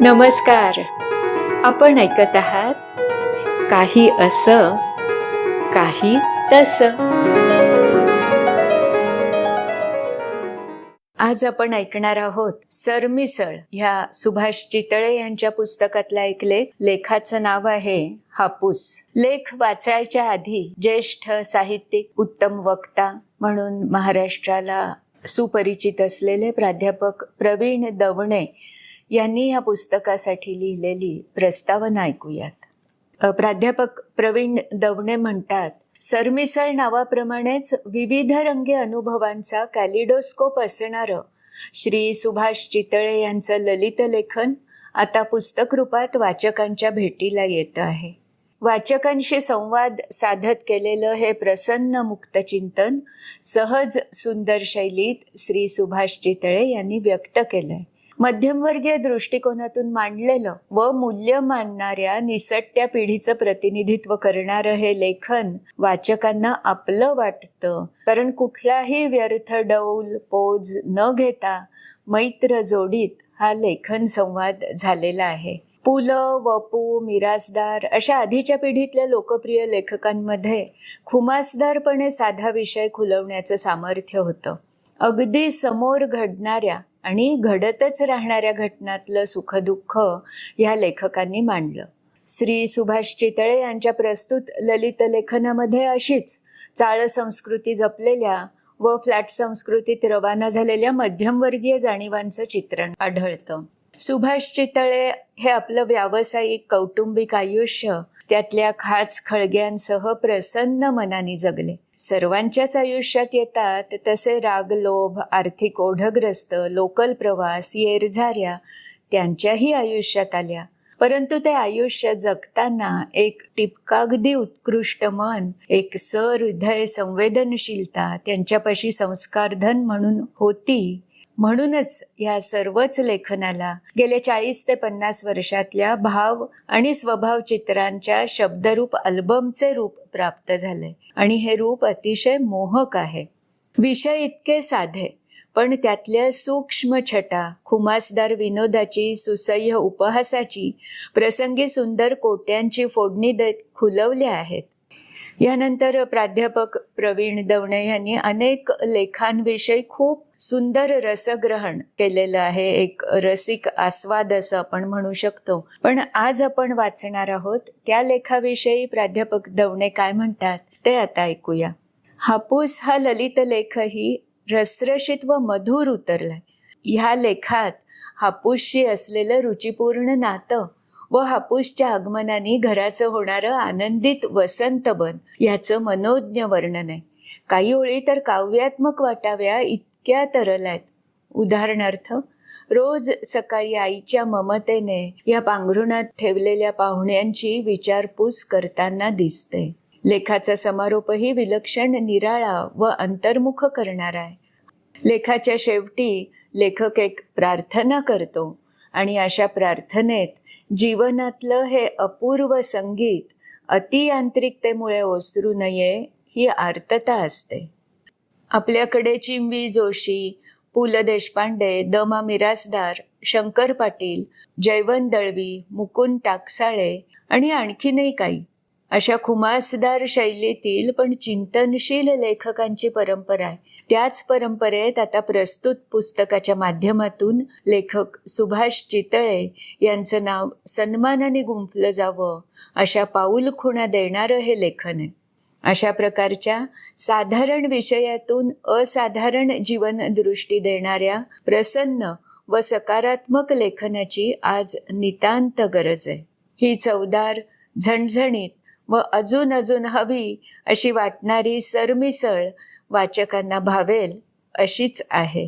नमस्कार. आपण ऐकत आहात काही असं काही तसं. आज आपण ऐकणार आहोत सरमिसळ ह्या सुभाष चितळे यांच्या पुस्तकातला एक लेख. लेखाचं नाव आहे हापूस. लेख वाचायच्या आधी ज्येष्ठ साहित्यिक, उत्तम वक्ता म्हणून महाराष्ट्राला सुपरिचित असलेले प्राध्यापक प्रवीण दवणे यांनी या पुस्तकासाठी लिहिलेली प्रस्तावना ऐकूयात. प्राध्यापक प्रवीण दवणे म्हणतात, सरमिसळ नावाप्रमाणेच विविध रंगी अनुभवांचा कॅलिडोस्कोप असणारं श्री सुभाष चितळे यांचं ललित लेखन आता पुस्तक रूपात वाचकांच्या भेटीला येतं आहे. वाचकांशी संवाद साधत केलेलं हे प्रसन्न मुक्तचिंतन सहज सुंदर शैलीत श्री सुभाष चितळे यांनी व्यक्त केलंय. मध्यमवर्गीय दृष्टिकोनातून मांडलेलं व मूल्य मानणाऱ्या निसटत्या पिढीचं प्रतिनिधित्व करणारं हे लेखन वाचकांना आपलं वाटतं, कारण कुठलाही व्यर्थ डौल पोज न घेता मैत्र जोडीत हा लेखन संवाद झालेला आहे. पु ल, वपू, मिरासदार अशा आधीच्या पिढीतल्या लोकप्रिय लेखकांमध्ये खुमासदारपणे साधा विषय खुलवण्याचं सामर्थ्य होतं. अगदी समोर घडणाऱ्या आणि घडतच राहणाऱ्या घटनातलं सुखदुःख या लेखकांनी मांडलं. श्री सुभाष चितळे यांच्या प्रस्तुत ललित लेखनामध्ये अशीच चाळ संस्कृती जपलेल्या व फ्लॅट संस्कृतीत रवाना झालेल्या मध्यमवर्गीय जाणीवांचं चित्रण आढळतं. सुभाष चितळे हे आपलं व्यावसायिक कौटुंबिक आयुष्य त्यातल्या खास खळग्यांसह प्रसन्न मनाने जगले. सर्वांच्याच आयुष्यात येतात तसे राग, लोभ, आर्थिक ओढग्रस्त, लोकल प्रवास, येरझाऱ्या त्यांच्याही आयुष्यात आल्या. परंतु ते आयुष्य जगताना एक टिपकागदी उत्कृष्ट मन, एक सहृदय संवेदनशीलता त्यांच्यापाशी संस्कारधन म्हणून होती. म्हणूनच या सर्वच लेखनाला गेल्या 40 ते 50 वर्षातल्या भाव आणि स्वभाव चित्रांच्या शब्दरूप अल्बमचे रूप प्राप्त झाले आणि हे रूप अतिशय मोहक आहे. विषय इतके साधे पण त्यातल्या सूक्ष्म छटा, खुमासदार विनोदाची, सुसह्य उपहासाची, प्रसंगी सुंदर कोट्यांची फोडणी देत खुलवल्या आहेत. यानंतर प्राध्यापक प्रवीण दवणे यांनी अनेक लेखांविषयी खूप सुंदर रसग्रहण केलेलं आहे. एक रसिक आस्वाद असं आपण म्हणू शकतो. पण आज आपण वाचणार आहोत त्या लेखाविषयी प्राध्यापक दवणे काय म्हणतात ते आता ऐकूया. हापूस हा ललित लेखही रसरशीत व मधुर उतरलाय. ह्या लेखात हापूसशी असलेलं रुचिपूर्ण नातं व हापूसच्या आगमनाने घराचं होणारं आनंदित वसंतबन याचं मनोज्ञ वर्णन आहे. काही ओळी तर काव्यात्मक वाटाव्या इतक्या तरल आहेत. उदाहरणार्थ, रोज सकाळी आईच्या ममतेने या पांघरुणात ठेवलेल्या पाहुण्यांची विचारपूस करताना दिसते. लेखाचा समारोपही विलक्षण निराळा व अंतर्मुख करणारा आहे. लेखाच्या शेवटी लेखक एक प्रार्थना करतो आणि अशा प्रार्थनेत जीवनातलं हे अपूर्व संगीत अतियांत्रिकतेमुळे ओसरू नये ही आर्तता असते. आपल्याकडे चिंवी जोशी, पु ल देशपांडे, द मा मिरासदार, शंकर पाटील, जयवंत दळवी, मुकुंद टाकसाळे आणि आणखीनही काही अशा खुमासदार शैलीतील पण चिंतनशील लेखकांची परंपरा आहे. त्याच परंपरेत आता प्रस्तुत पुस्तकाच्या माध्यमातून लेखक सुभाष चितळे यांचं नाव सन्मानाने गुंफलं जावं अशा पाऊलखुणा देणारं हे लेखन आहे. अशा प्रकारच्या साधारण विषयातून असाधारण जीवनदृष्टी देणाऱ्या प्रसन्न व सकारात्मक लेखनाची आज नितांत गरज आहे. ही चवदार, झणझणीत व अजून हवी अशी वाटणारी सरमिसळ वाचकांना भावेल अशीच आहे.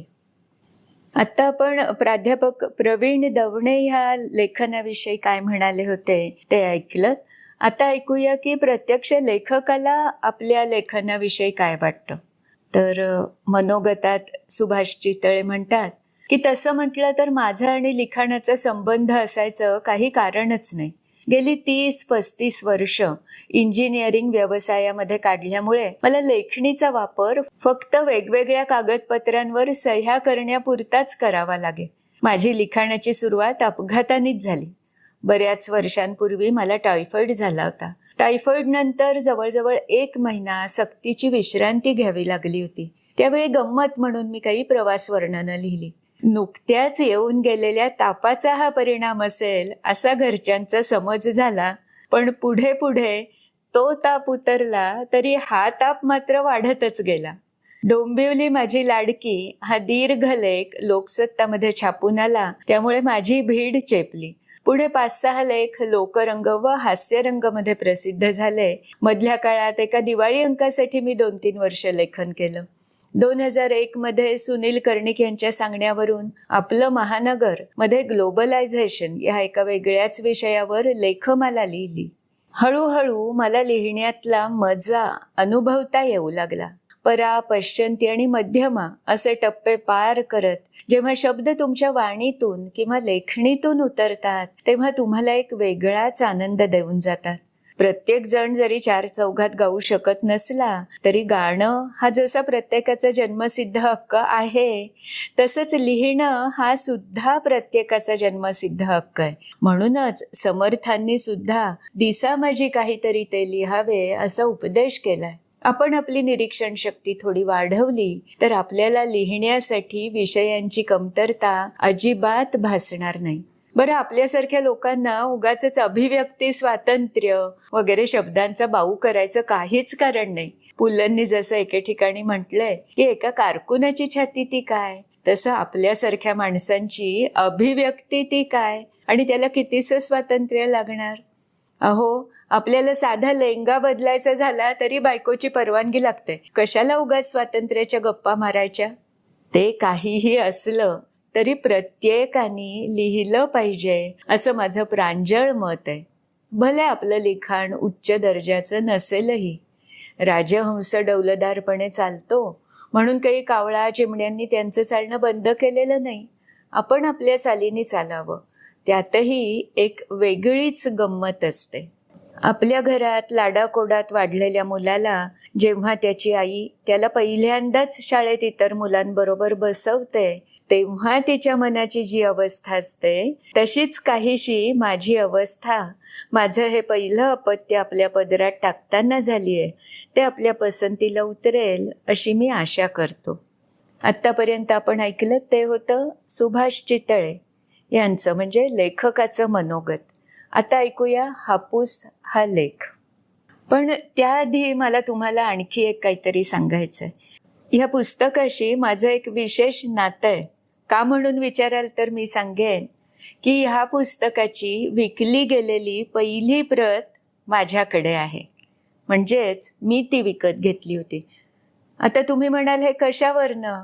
आता आपण प्राध्यापक प्रवीण दवणे ह्या लेखनाविषयी काय म्हणाले होते ते ऐकलं. आता ऐकूया की प्रत्यक्ष लेखकाला आपल्या लेखनाविषयी काय वाटतं. तर मनोगतात सुभाष चितळे म्हणतात की तसं म्हटलं तर माझा आणि लिखाणाचा संबंध असायचं काही कारणच नाही. गेली 30-35 वर्ष इंजिनिअरिंग व्यवसायामध्ये काढल्यामुळे मला लेखणीचा वापर फक्त वेगवेगळ्या कागदपत्रांवर सह्या करण्यापुरताच करावा लागे. माझी लिखाणाची सुरुवात अपघातानेच झाली. बऱ्याच वर्षांपूर्वी मला टायफॉइड झाला होता. टायफॉइड नंतर जवळजवळ 1 महिना सक्तीची विश्रांती घ्यावी लागली होती. त्यावेळी गंमत म्हणून मी काही प्रवास वर्णनं लिहिली. नुकत्याच येऊन गेलेल्या तापाचा हा परिणाम असेल असा घरच्यांचा समज झाला, पण पुढे पुढे तो ताप उतरला तरी हा ताप मात्र वाढतच गेला. डोंबिवली माझी लाडकी हा दीर्घ लेख लोकसत्तामध्ये छापून आला, त्यामुळे माझी भीड चेपली. पुढे 5-6 लेख लोकरंग व हास्यरंगमध्ये प्रसिद्ध झाले. मधल्या काळात एका दिवाळी अंकासाठी मी 2-3 वर्ष लेखन केलं. 2001 मध्ये सुनील कर्णिक यांच्या सांगण्यावरून आपलं महानगर मध्ये ग्लोबलायझेशन या एका वेगळ्याच विषयावर लेखमाला लिहिली. हळूहळू मला लिहिण्यातला मजा अनुभवता येऊ लागला. परा, पश्चंती आणि मध्यमा असे टप्पे पार करत जेव्हा शब्द तुमच्या वाणीतून किंवा लेखणीतून उतरतात, तेव्हा तुम्हाला एक वेगळाच आनंद देऊन जातात. प्रत्येक जण जरी 4 चौघात गाऊ शकत नसला तरी गाणं हा जसा प्रत्येकाचा जन्मसिद्ध हक्क आहे, तसंच लिहिणं हा सुद्धा प्रत्येकाचा जन्मसिद्ध हक्क आहे. म्हणूनच समर्थांनी सुद्धा दिसा माझी काहीतरी ते लिहावे असा उपदेश केलाय. आपण आपली निरीक्षण शक्ती थोडी वाढवली तर आपल्याला लिहिण्यासाठी विषयांची कमतरता अजिबात भासणार नाही. बरं, आपल्यासारख्या लोकांना उगाचच अभिव्यक्ती स्वातंत्र्य वगैरे शब्दांचा बाऊ करायचं काहीच कारण नाही. पुलंनी जसं एके ठिकाणी म्हटलंय की एका कारकुनाची छाती ती काय, तसं आपल्यासारख्या माणसांची अभिव्यक्ती ती काय आणि त्याला कितीसं स्वातंत्र्य लागणार. अहो, आपल्याला साधा लेंगा बदलायचा झाला तरी बायकोची परवानगी लागते. कशाला उगाच स्वातंत्र्याच्या गप्पा मारायच्या. ते काहीही असलं तरी प्रत्येकाने लिहिलं पाहिजे असं माझं प्रांजळ मत आहे. भले आपलं लिखाण उच्च दर्जाचं नसेलही. राजहंस डौलदारपणे चालतो म्हणून काही कावळा चिमण्यांनी त्यांचं चालणं बंद केलेलं नाही. आपण आपल्या चालीने चालावं, त्यातही एक वेगळीच गंमत असते. आपल्या घरात लाडाकोडात वाढलेल्या मुलाला जेव्हा त्याची आई त्याला पहिल्यांदाच शाळेत इतर मुलांबरोबर बसवते, तेव्हा तिच्या मनाची जी अवस्था असते तशीच काहीशी माझी अवस्था माझं हे पहिलं अपत्य आपल्या पदरात टाकताना झाली आहे. ते आपल्या पसंतीला उतरेल अशी मी आशा करतो. आत्तापर्यंत आपण ऐकलं ते होतं सुभाष चितळे यांचं, म्हणजे लेखकाचं मनोगत. आता ऐकूया हापूस हा लेख. पण त्याआधी मला तुम्हाला आणखी एक काहीतरी सांगायचं आहे. ह्या पुस्तकाशी माझं एक विशेष नातं आहे. का म्हणून विचाराल तर मी सांगेन की ह्या पुस्तकाची विकली गेलेली पहिली प्रत माझ्याकडे आहे. म्हणजेच मी ती विकत घेतली होती. आता तुम्ही म्हणाल हे कशावरनं?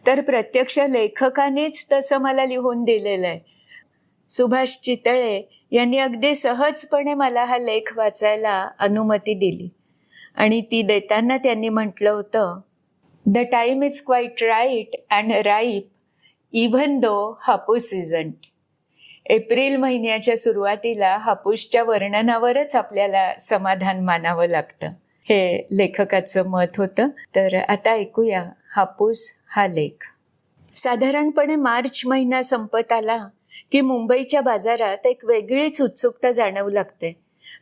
तर प्रत्यक्ष लेखकानेच तसं मला लिहून दिलेलं आहे. सुभाष चितळे यांनी अगदी सहजपणे मला हा लेख वाचायला अनुमती दिली आणि ती देताना त्यांनी म्हटलं होतं, the time is quite right and ripe even though Hapus isn't. April महिन्याच्या सुरुवातीला हापूसच्या वर्णनावरच आपल्याला समाधान मानावं लागतं. हे लेखकाचं मत होतं. तर आता ऐकूया हापूस हा लेख. साधारणपणे मार्च महिना संपत आला की मुंबईच्या बाजारात एक वेगळीच उत्सुकता जाणवू लागते.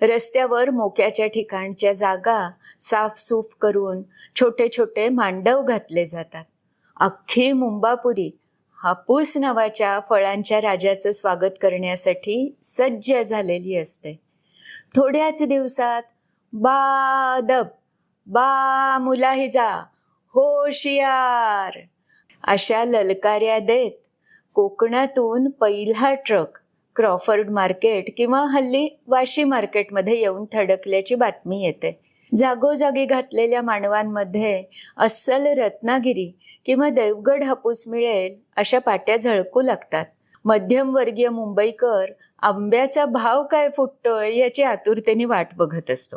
रस्त्यावर मोक्याच्या ठिकाणच्या जागा साफसूफ करून छोटे छोटे मांडव घातले जातात. अख्खी मुंबापुरी हापूस नावाच्या फळांच्या राजाचं स्वागत करण्यासाठी सज्ज झालेली असते. थोड्याच दिवसात बा दब, बा मुलाहिजा, होशियार अशा ललकार्या देत कोकणातून पहिला ट्रक क्रॉफर्ड मार्केट किंवा हल्ली वाशी मार्केटमध्ये येऊन थडकल्याची बातमी येते. जागोजागी घातलेल्या मानवांमध्ये अस्सल रत्नागिरी किंवा देवगड हापूस मिळेल अशा पाट्या झळकू लागतात. मध्यमवर्गीय मुंबईकर आंब्याचा भाव काय फुटतोय याची आतुरतेने वाट बघत असतो.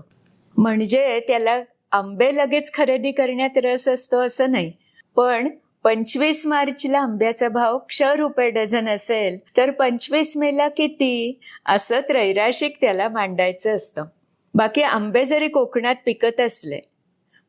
म्हणजे त्याला आंबे लगेच खरेदी करण्यात रस असतो असं नाही, पण 25 मार्चला आंब्याचा भाव ₹100 डझन असेल तर 25 मेला किती असं त्रैराशिक त्याला मांडायचं असतं. बाकी आंबे जरी कोकणात पिकत असले,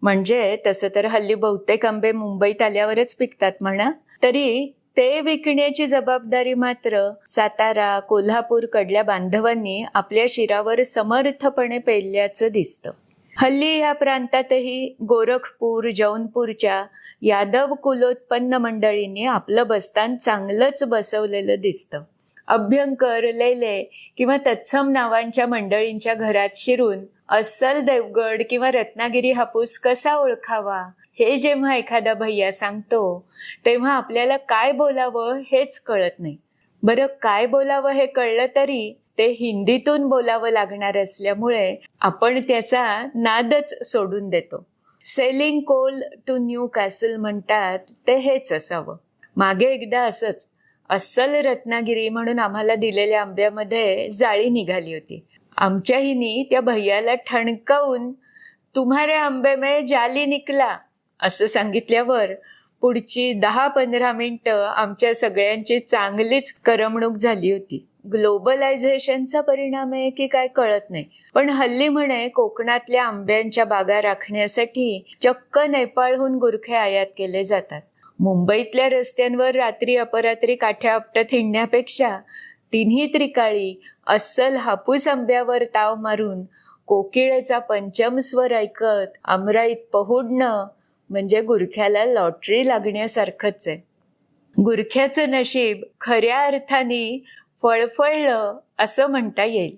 म्हणजे तसं तर हल्ली बहुतेक आंबे मुंबईत आल्यावरच पिकतात म्हणा, तरी ते विकण्याची जबाबदारी मात्र सातारा, कोल्हापूर कडल्या बांधवांनी आपल्या शिरावर समर्थपणे पेलल्याचं दिसतं. हल्ली ह्या प्रांतातही गोरखपूर, जौनपूरच्या यादव कुलोत्पन्न मंडळींनी आपलं बस्तान चांगलंच बसवलेलं दिसतं. अभ्यंकर, लेले किंवा तत्सम नावांच्या मंडळींच्या घरात शिरून अस्सल देवगड किंवा रत्नागिरी हापूस कसा ओळखावा हे जेव्हा एखादा भैया सांगतो तेव्हा आपल्याला काय बोलावं हेच कळत नाही. बरं, काय बोलावं हे कळलं तरी ते हिंदीतून बोलावं लागणार असल्यामुळे आपण त्याचा नादच सोडून देतो. Selling coal to Newcastle म्हणतात ते हेच असावं. मागे एकदा असंच अस्सल रत्नागिरी म्हणून आम्हाला दिलेल्या आंब्यामध्ये जाळी निघाली होती. आमच्या हिनी त्या भैयाला ठणकावून तुम्हारे आंबे में जाली निकला असं सांगितल्यावर पुढची 10-15 मिनिटं आमच्या सगळ्यांची चांगलीच करमणूक झाली होती. ग्लोबलायझेशनचा परिणाम आहे की काय कळत नाही, पण हल्ली म्हणे कोकणातल्या आंब्यांच्या बागा राखण्यासाठी चक्क नेपाळहून गुरखे आयात केले जातात. मुंबईतल्या रस्त्यांवर रात्री अपरात्री काठ्या आपटत हिंडण्यापेक्षा तिन्ही त्रिकाळी अस्सल हापूस आंब्यावर ताव मारून कोकिळेचा पंचम स्वर ऐकत आमराईत पहुडणं म्हणजे गुरख्याला लॉटरी लागण्यासारखंच आहे. गुरख्याचं नशीब खऱ्या अर्थाने फळफळलं असं म्हणता येईल.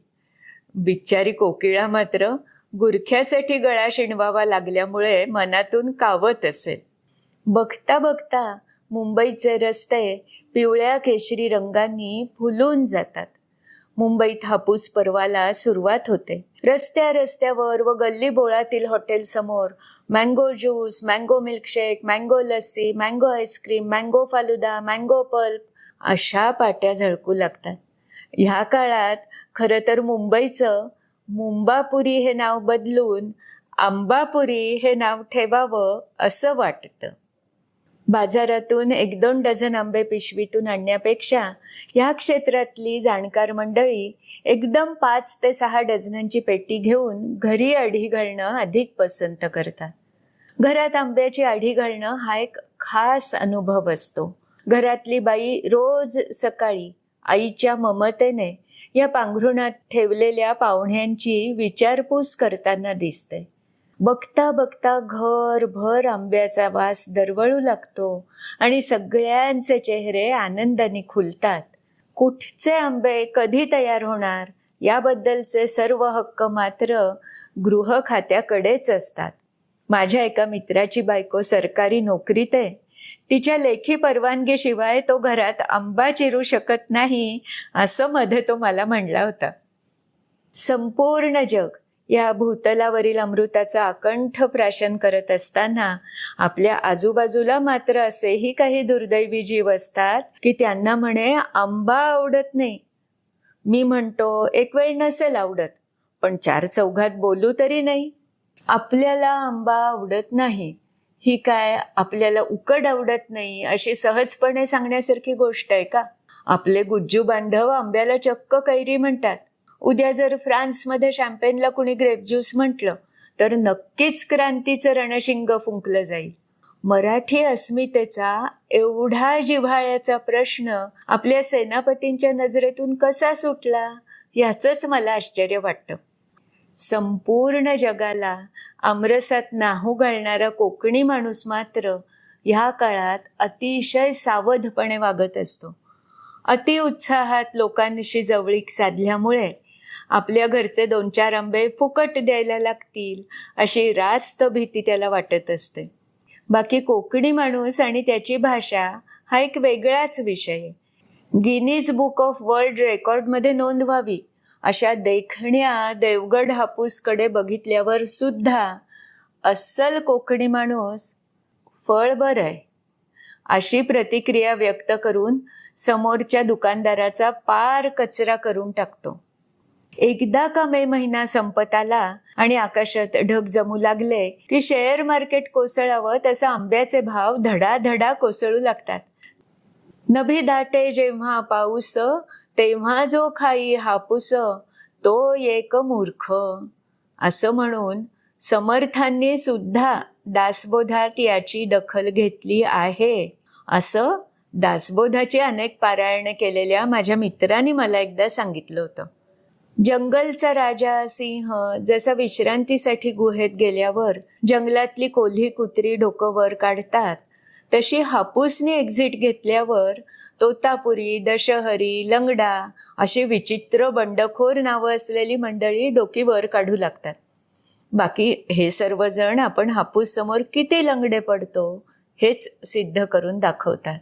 बिचारी कोकिळा मात्र गुरख्यासाठी गळा शिणवावा लागल्यामुळे मनातून कावत असेल. बघता बघता मुंबईचे रस्ते पिवळ्या केशरी रंगांनी फुलून जातात. मुंबईत हापूस पर्वाला सुरुवात होते. रस्त्यावर व गल्ली बोळातील हॉटेलसमोर mango juice, mango milkshake, mango lassi, mango ice cream, mango falooda, mango pulp अशा पाट्या झळकू लागतात. ह्या काळात खरं तर मुंबईचं मुंबापुरी हे नाव बदलून आंबापुरी हे नाव ठेवावं असं वाटतं. बाजारातून 1-2 डझन आंबे पिशवीतून आणण्यापेक्षा ह्या क्षेत्रातली जाणकार मंडळी एकदम 5 ते 6 डझनांची पेटी घेऊन घरी आढी घालणं अधिक पसंत करतात. घरात आंब्याची आढी घालणं हा एक खास अनुभव असतो. घरातली बाई रोज सकाळी आईच्या ममतेने या पांघरुणात ठेवलेल्या पाहुण्यांची विचारपूस करताना दिसते. बघता बघता घरभर आंब्याचा वास दरवळू लागतो आणि सगळ्यांचे चेहरे आनंदाने खुलतात. कुठचे आंबे कधी तयार होणार याबद्दलचे सर्व हक्क मात्र गृह खात्याकडेच असतात. माझ्या एका मित्राची बायको सरकारी नोकरीत आहे. तिच्या लेखी परवानगीशिवाय तो घरात आंबा चिरू शकत नाही असं मध्ये तो मला म्हणला होता. संपूर्ण जग या भूतलावरील अमृताचा अकंठ प्राशन करत असताना आपल्या आजूबाजूला मात्र असेही काही दुर्दैवी जीव असतात की त्यांना म्हणे आंबा आवडत नाही. मी म्हणतो एक वेळ नसेल आवडत, पण 4 चौघात बोलू तरी नाही. आपल्याला आंबा आवडत नाही ही काय आपल्याला उकड आवडत नाही अशी सहजपणे सांगण्यासारखी गोष्ट आहे का? आपले गुज्जू बांधव आंब्याला चक्क कैरी म्हणतात. उद्या जर फ्रान्समध्ये शॅम्पेनला कुणी ग्रेप ज्यूस म्हटलं तर नक्कीच क्रांतीचं रणशिंग फुंकलं जाईल. मराठी अस्मितेचा एवढा जिव्हाळ्याचा प्रश्न आपल्या सेनापतींच्या नजरेतून कसा सुटला याचंच मला आश्चर्य वाटतं. संपूर्ण जगाला आमरसात न्हाऊ घालणारा कोकणी माणूस मात्र ह्या काळात अतिशय सावधपणे वागत असतो. अतिउत्साहात लोकांशी जवळीक साधल्यामुळे आपल्या घरचे 2-4 आंबे फुकट द्यायला लागतील अशी रास्त भीती त्याला वाटत असते. बाकी कोकणी माणूस आणि त्याची भाषा हा एक वेगळाच विषय आहे. गिनीज बुक ऑफ वर्ल्ड रेकॉर्डमध्ये नोंद व्हावी अशा देखण्या देवगड हापूसकडे बघितल्यावर सुद्धा अस्सल कोकणी माणूस फळ बरं आहे अशी प्रतिक्रिया व्यक्त करून समोरच्या दुकानदाराचा पार कचरा करून टाकतो. एकदा का मे महिना संपत आला आणि आकाशात ढग जमू लागले की शेअर मार्केट कोसळावं तसं आंब्याचे भाव धडाधडा कोसळू लागतात. नभी दाटे जेव्हा पाऊस तेव्हा जो खाई हापूस तो एक मूर्ख असं म्हणून समर्थांनी सुद्धा दासबोधात याची दखल घेतली आहे असं दासबोधाची अनेक पारायणे केलेल्या माझ्या मित्रांनी मला एकदा सांगितलं होतं, जंगलचा राजा सिंह जसा विश्रांतीसाठी गुहेत गेल्यावर जंगलातली कोल्ही कुत्री डोकं वर काढतात, तशी हापूसने एक्झिट घेतल्यावर तोतापुरी, दशहरी, लंगडा अशी विचित्र बंडखोर नावं असलेली मंडळी डोकी वर काढू लागतात. बाकी हे सर्वजण आपण हापूस समोर किती लंगडे पडतो हेच सिद्ध करून दाखवतात.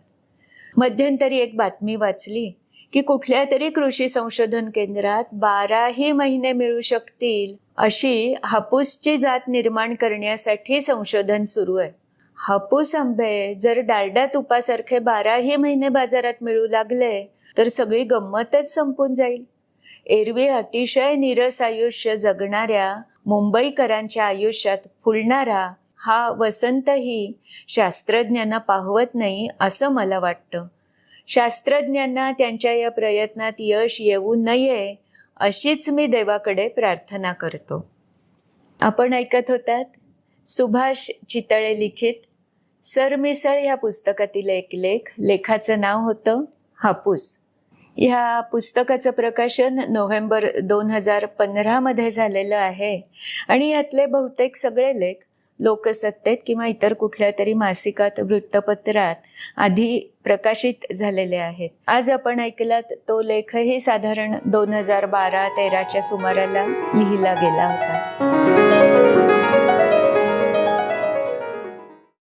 मध्यंतरी एक बातमी वाचली की कुठल्या तरी कृषी संशोधन केंद्रात 12ही महिने मिळू शकतील अशी हापूसची जात निर्माण करण्यासाठी संशोधन सुरू आहे. हापूस आंबे जर डालडा तुपासारखे 12ही महिने बाजारात मिळू लागले तर सगळी गंमतच संपून जाईल. एरवी अतिशय नीरस आयुष्य जगणाऱ्या मुंबईकरांच्या आयुष्यात फुलणारा हा वसंतही शास्त्रज्ञांना पाहवत नाही असं मला वाटतं. शास्त्रज्ञांना त्यांच्या या प्रयत्नात यश येऊ नये अशीच मी देवाकडे प्रार्थना करतो. आपण ऐकत होतात सुभाष चितळे लिखित सरमिसळ ह्या पुस्तकातील एक लेख. लेखाचं नाव होतं हापूस. ह्या पुस्तकाचं प्रकाशन नोव्हेंबर 2015 मध्ये झालेलं आहे आणि यातले बहुतेक सगळे लेख लोकसत्तेत किंवा इतर कुठल्या तरी मासिकात, वृत्तपत्रात आधी प्रकाशित झालेले आहेत. आज आपण ऐकलात तो लेखही साधारण 2012-13च्या सुमाराला लिहिला गेला होता.